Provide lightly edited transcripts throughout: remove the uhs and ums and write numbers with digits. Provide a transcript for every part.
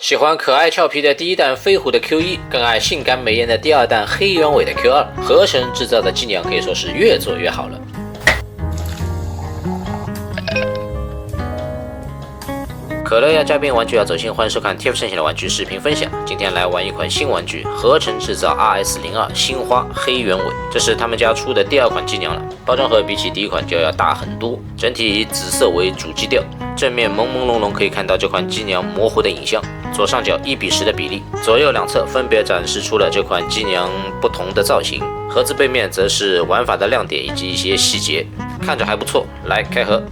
喜欢可爱俏皮的第一弹飞狐的 Q1，更爱性感美艳的第二弹黑鸢尾的 Q2，合成制造的机娘可以说是越做越好了。可乐呀，嘉宾玩具要走心，欢迎收看 TF 圣贤的玩具视频分享。今天来玩一款新玩具，合成制造 RS02 星花黑鸢尾，这是他们家出的第二款机娘了。包装盒比起第一款就要大很多，整体以紫色为主基调，正面朦朦胧胧可以看到这款机娘模糊的影像。左上角1:10的比例，左右两侧分别展示出了这款机娘不同的造型。盒子背面则是玩法的亮点以及一些细节，看着还不错。来开盒。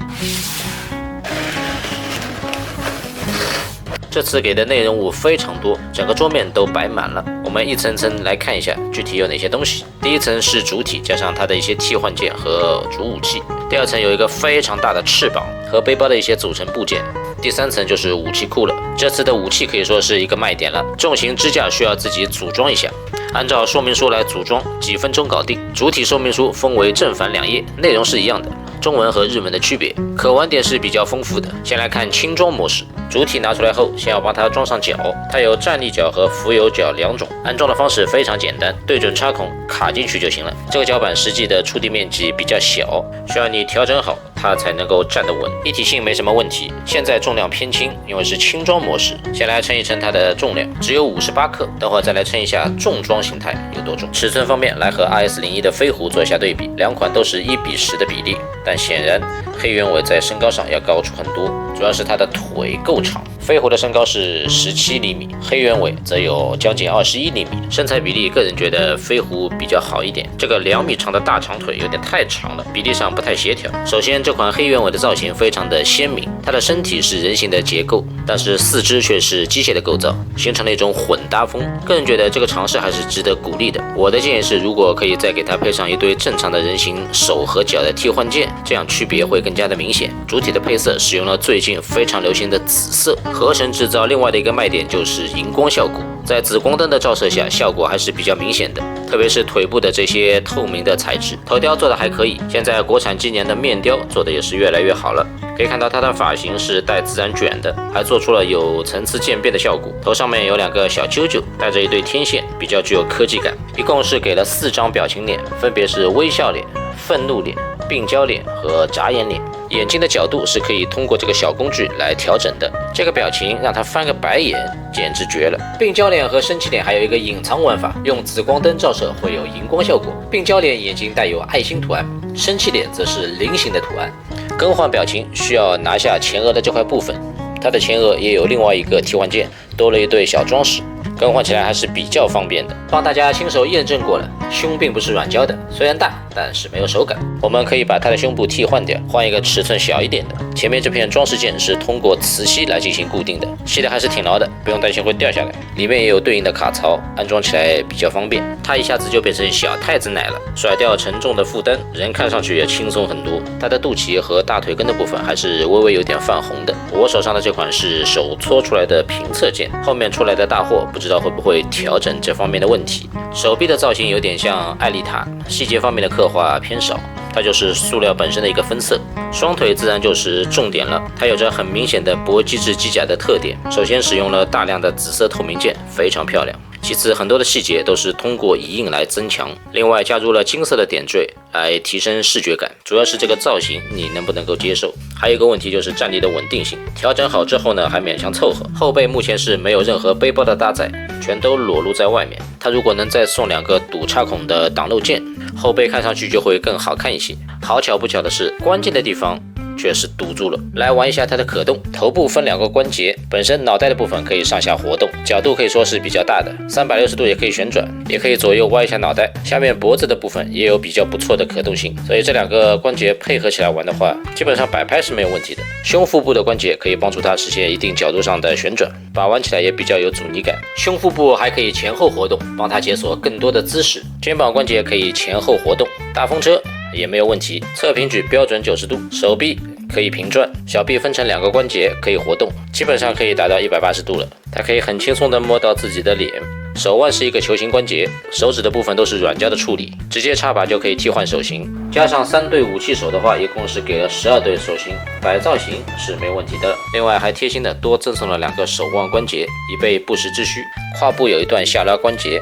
这次给的内容物非常多，整个桌面都摆满了。我们一层层来看一下具体有哪些东西。第一层是主体加上它的一些替换件和主武器，第二层有一个非常大的翅膀和背包的一些组成部件，第三层就是武器库了。这次的武器可以说是一个卖点了，重型支架需要自己组装一下，按照说明书来组装，几分钟搞定。主体说明书分为正反2页，内容是一样的，中文和日文的区别，可玩点是比较丰富的。先来看轻装模式，主体拿出来后，先要帮它装上脚，它有站立脚和浮游脚2种，安装的方式非常简单，对准插孔卡进去就行了。这个脚板实际的触地面积比较小，需要你调整好它才能够站得稳，一体性没什么问题。现在重量偏轻，因为是轻装模式。先来称一称它的重量，只有58克，等会儿再来称一下重装形态有多重。尺寸方面来和 RS01 的飞狐做一下对比，两款都是1:10的比例，但显然黑鸢尾在身高上要高出很多，主要是它的腿够长。飞狐的身高是17厘米，黑鸢尾则有将近21厘米。身材比例，个人觉得飞狐比较好一点，这个2米长的大长腿有点太长了，比例上不太协调。首先，这款黑鸢尾的造型非常的鲜明，它的身体是人形的结构，但是四肢却是机械的构造，形成了一种混搭风。个人觉得这个尝试还是值得鼓励的。我的建议是，如果可以再给它配上一对正常的人形手和脚的替换件，这样区别会更加的明显。主体的配色使用了最近非常流行的紫色。合成制造另外的一个卖点就是荧光效果，在紫光灯的照射下，效果还是比较明显的，特别是腿部的这些透明的材质。头雕做的还可以，现在国产机娘的面雕做的也是越来越好了。可以看到它的发型是带自然卷的，还做出了有层次渐变的效果。头上面有2个小啾啾，带着一对天线，比较具有科技感。一共是给了4张表情脸，分别是微笑脸、愤怒脸、病娇脸和眨眼脸。眼睛的角度是可以通过这个小工具来调整的。这个表情让他翻个白眼，简直绝了。病娇脸和生气脸还有一个隐藏玩法，用紫光灯照射会有荧光效果。病娇脸眼睛带有爱心图案，生气脸则是菱形的图案。更换表情需要拿下前额的这块部分，它的前额也有另外一个替换件，多了一对小装饰。更换起来还是比较方便的，帮大家亲手验证过了，胸并不是软胶的，虽然大，但是没有手感。我们可以把它的胸部替换掉，换一个尺寸小一点的。前面这片装饰件是通过磁吸来进行固定的，吸的还是挺牢的，不用担心会掉下来。里面也有对应的卡槽，安装起来比较方便。它一下子就变成小太子奶了，甩掉沉重的负担，人看上去也轻松很多。它的肚脐和大腿根的部分还是微微有点泛红的。我手上的这款是手搓出来的评测件，后面出来的大货不知道会不会调整这方面的问题。手臂的造型有点像艾丽塔，细节方面的刻画偏少，它就是塑料本身的一个分色。双腿自然就是重点了，它有着很明显的薄机质机甲的特点。首先使用了大量的紫色透明件，非常漂亮。其次，很多的细节都是通过影印来增强，另外加入了金色的点缀来提升视觉感。主要是这个造型你能不能够接受？还有一个问题就是站立的稳定性，调整好之后呢，还勉强凑合。后背目前是没有任何背包的搭载，全都裸露在外面。它如果能再送2个堵插孔的挡漏件，后背看上去就会更好看一些。好巧不巧的是，关键的地方确实堵住了。来玩一下它的可动，头部分2个关节，本身脑袋的部分可以上下活动，角度可以说是比较大的，360度也可以旋转，也可以左右歪一下脑袋。下面脖子的部分也有比较不错的可动性，所以这2个关节配合起来玩的话，基本上摆拍是没有问题的。胸腹部的关节可以帮助它实现一定角度上的旋转，把玩起来也比较有阻尼感。胸腹部还可以前后活动，帮它解锁更多的姿势。肩膀关节可以前后活动，大风车也没有问题，侧平举标准90度，手臂可以平转，小臂分成2个关节可以活动，基本上可以达到180度了。它可以很轻松地摸到自己的脸，手腕是一个球形关节，手指的部分都是软胶的处理，直接插拔就可以替换手型。加上3对武器手的话，一共是给了12对手型，摆造型是没问题的。另外还贴心的多赠送了2个手腕关节，以备不时之需。胯部有一段下拉关节，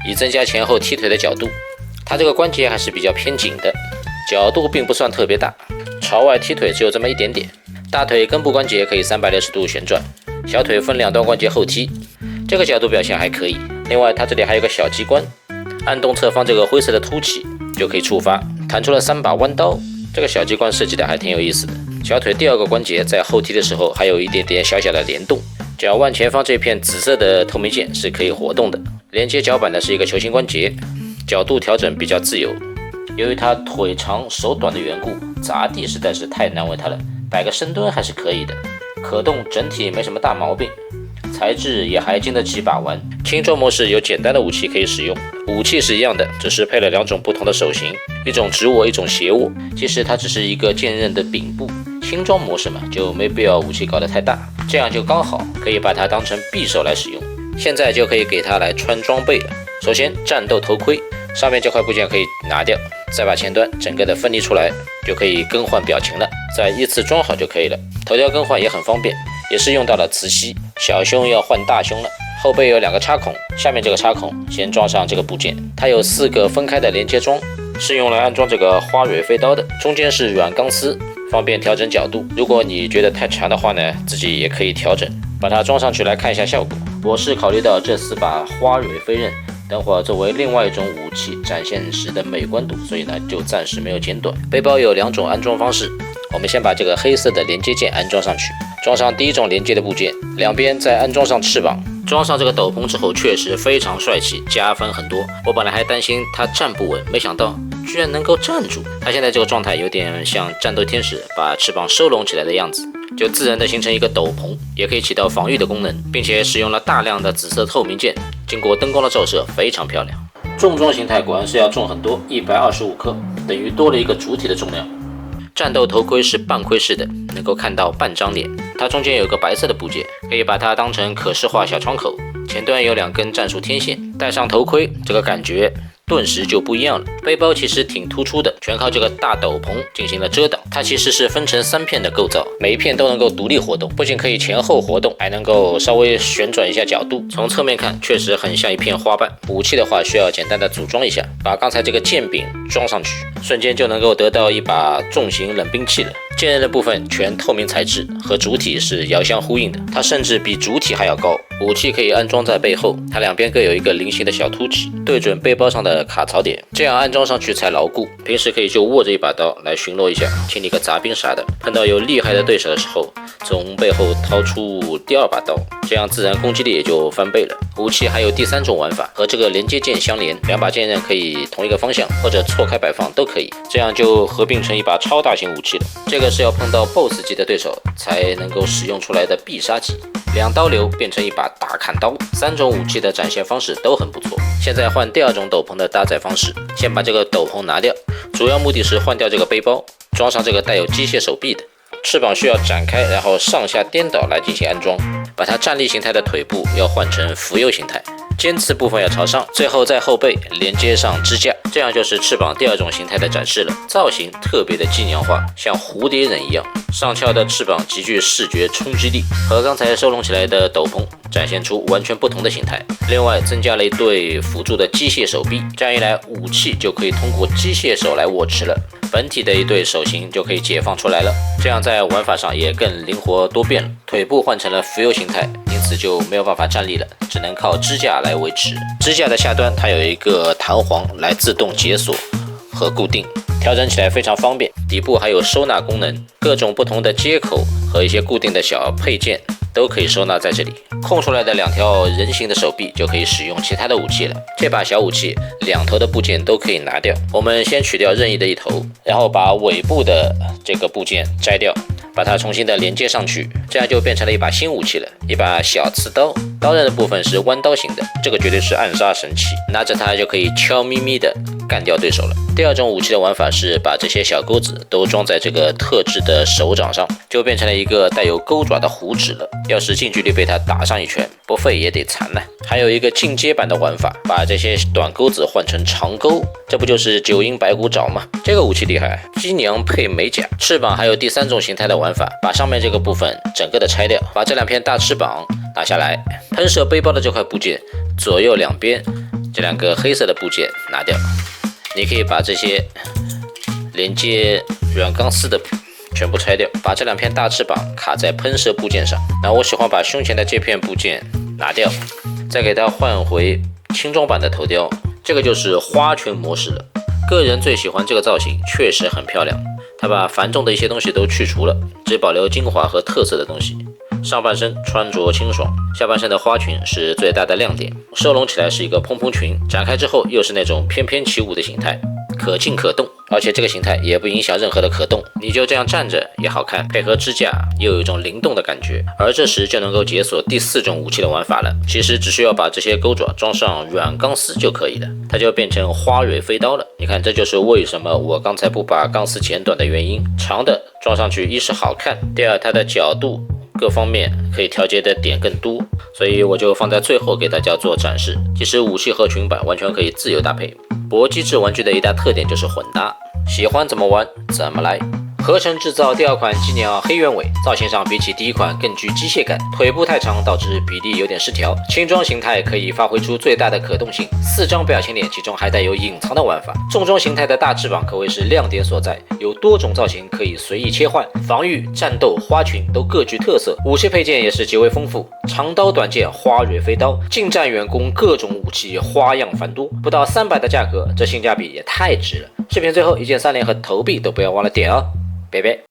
以增加前后踢腿的角度。它这个关节还是比较偏紧的，角度并不算特别大，朝外踢腿只有这么一点点。大腿根部关节可以360度旋转，小腿分2段关节后踢，这个角度表现还可以。另外它这里还有个小机关，按动侧方这个灰色的凸起就可以触发，弹出了3把弯刀。这个小机关设计的还挺有意思的。小腿第2个关节在后踢的时候还有一点点小小的联动，脚腕前方这片紫色的透明键是可以活动的。连接脚板的是一个球形关节，角度调整比较自由。由于它腿长手短的缘故，砸地实在是太难为它了，摆个深蹲还是可以的，可动整体没什么大毛病，材质也还经得起把玩。轻装模式有简单的武器可以使用，武器是一样的，只是配了2种不同的手型，一种直握，一种斜握。其实它只是一个剑刃的柄部，轻装模式嘛，就没必要武器搞得太大，这样就刚好可以把它当成匕首来使用。现在就可以给它来穿装备了。首先战斗头盔，上面这块部件可以拿掉，再把前端整个的分离出来，就可以更换表情了，再依次装好就可以了。头条更换也很方便，也是用到了磁吸，小胸要换大胸了。后背有2个插孔，下面这个插孔先装上这个部件，它有4个分开的连接桩，是用来安装这个花蕊飞刀的，中间是软钢丝，方便调整角度。如果你觉得太长的话呢，自己也可以调整。把它装上去来看一下效果。我是考虑到这4把花蕊飞刃等会儿作为另外一种武器展现时的美观度，所以呢就暂时没有剪短。背包有2种安装方式，我们先把这个黑色的连接件安装上去，装上第1种连接的部件，两边再安装上翅膀。装上这个斗篷之后确实非常帅气，加分很多。我本来还担心它站不稳，没想到居然能够站住。它现在这个状态有点像战斗天使把翅膀收拢起来的样子，就自然的形成一个斗篷，也可以起到防御的功能，并且使用了大量的紫色透明件，经过灯光的照射非常漂亮。重装形态果然是要重很多，125克，等于多了一个主体的重量。战斗头盔是半盔式的，能够看到半张脸，它中间有个白色的部件，可以把它当成可视化小窗口，前端有2根战术天线，戴上头盔，这个感觉顿时就不一样了。背包其实挺突出的，全靠这个大斗篷进行了遮挡。它其实是分成3片的构造，每一片都能够独立活动，不仅可以前后活动，还能够稍微旋转一下角度。从侧面看，确实很像一片花瓣。武器的话，需要简单的组装一下，把刚才这个剑柄装上去，瞬间就能够得到一把重型冷兵器了。剑刃的部分全透明材质，和主体是遥相呼应的，它甚至比主体还要高。武器可以安装在背后，它两边各有一个菱形的小凸起，对准背包上的卡槽点，这样安装上去才牢固。平时可以就握着一把刀来巡逻一下，清理个杂兵啥的。碰到有厉害的对手的时候，从背后掏出第2把刀，这样自然攻击力也就翻倍了。武器还有第3种玩法，和这个连接件相连，2把剑刃可以同一个方向或者错开摆放都可以，这样就合并成一把超大型武器了。这个是要碰到 BOSS 级的对手才能够使用出来的必杀技，2刀流变成一把大砍刀。3种武器的展现方式都很不错。现在换第2种斗篷的搭载方式，先把这个斗篷拿掉，主要目的是换掉这个背包，装上这个带有机械手臂的。翅膀需要展开，然后上下颠倒来进行安装。把它站立形态的腿部要换成浮游形态，尖刺部分要朝上，最后在后背连接上支架，这样就是翅膀第2种形态的展示了。造型特别的机娘化，像蝴蝶人一样，上翘的翅膀极具视觉冲击力，和刚才收拢起来的斗篷展现出完全不同的形态。另外增加了一对辅助的机械手臂，这样一来武器就可以通过机械手来握持了，本体的一对手型就可以解放出来了，这样在玩法上也更灵活多变了。腿部换成了浮游形态，因此就没有办法站立了，只能靠支架来维持。支架的下端它有一个弹簧来自动解锁和固定，调整起来非常方便。底部还有收纳功能，各种不同的接口和一些固定的小配件都可以收纳在这里。空出来的2条人形的手臂就可以使用其他的武器了。这把小武器2头的部件都可以拿掉，我们先取掉任意的一头，然后把尾部的这个部件摘掉，把它重新的连接上去，这样就变成了一把新武器了，一把小刺刀。刀刃的部分是弯刀型的，这个绝对是暗杀神器，拿着它就可以悄咪咪的干掉对手了。第二种武器的玩法是把这些小钩子都装在这个特制的手掌上，就变成了一个带有钩爪的虎指了。要是近距离被它打上一拳，不费也得残呢。还有一个进阶版的玩法，把这些短钩子换成长钩，这不就是九阴白骨爪吗？这个武器厉害，机娘配美甲。翅膀还有第三种形态的玩法，把上面这个部分整个的拆掉，把这两片大翅膀拿下来，喷射背包的这块部件左右两边这两个黑色的部件拿掉。你可以把这些连接软钢丝的全部拆掉，把这两片大翅膀卡在喷射部件上。然后我喜欢把胸前的这片部件拿掉，再给它换回轻装版的头雕，这个就是花拳模式了。个人最喜欢这个造型，确实很漂亮。它把繁重的一些东西都去除了，只保留精华和特色的东西。上半身穿着清爽，下半身的花裙是最大的亮点，收拢起来是一个蓬蓬裙，展开之后又是那种翩翩起舞的形态，可进可动，而且这个形态也不影响任何的可动，你就这样站着也好看，配合指甲又有一种灵动的感觉。而这时就能够解锁第四种武器的玩法了，其实只需要把这些钩爪装上软钢丝就可以了，它就变成花蕊飞刀了。你看，这就是为什么我刚才不把钢丝剪短的原因。长的装上去，一是好看，第二它的角度各方面可以调节的点更多，所以我就放在最后给大家做展示。其实武器和裙摆完全可以自由搭配。搏击制玩具的一大特点就是混搭，喜欢怎么玩怎么来。合成制造第二款机娘黑鸢尾，造型上比起第一款更具机械感，腿部太长导致比例有点失调。轻装形态可以发挥出最大的可动性，4张表情脸，其中还带有隐藏的玩法。重装形态的大翅膀可谓是亮点所在，有多种造型可以随意切换，防御、战斗、花裙都各具特色。武器配件也是极为丰富，长刀、短剑、花蕊飞刀，近战远攻，各种武器花样繁多。不到300的价格，这性价比也太值了。视频最后一键3连和投币都不要忘了点哦。拜拜。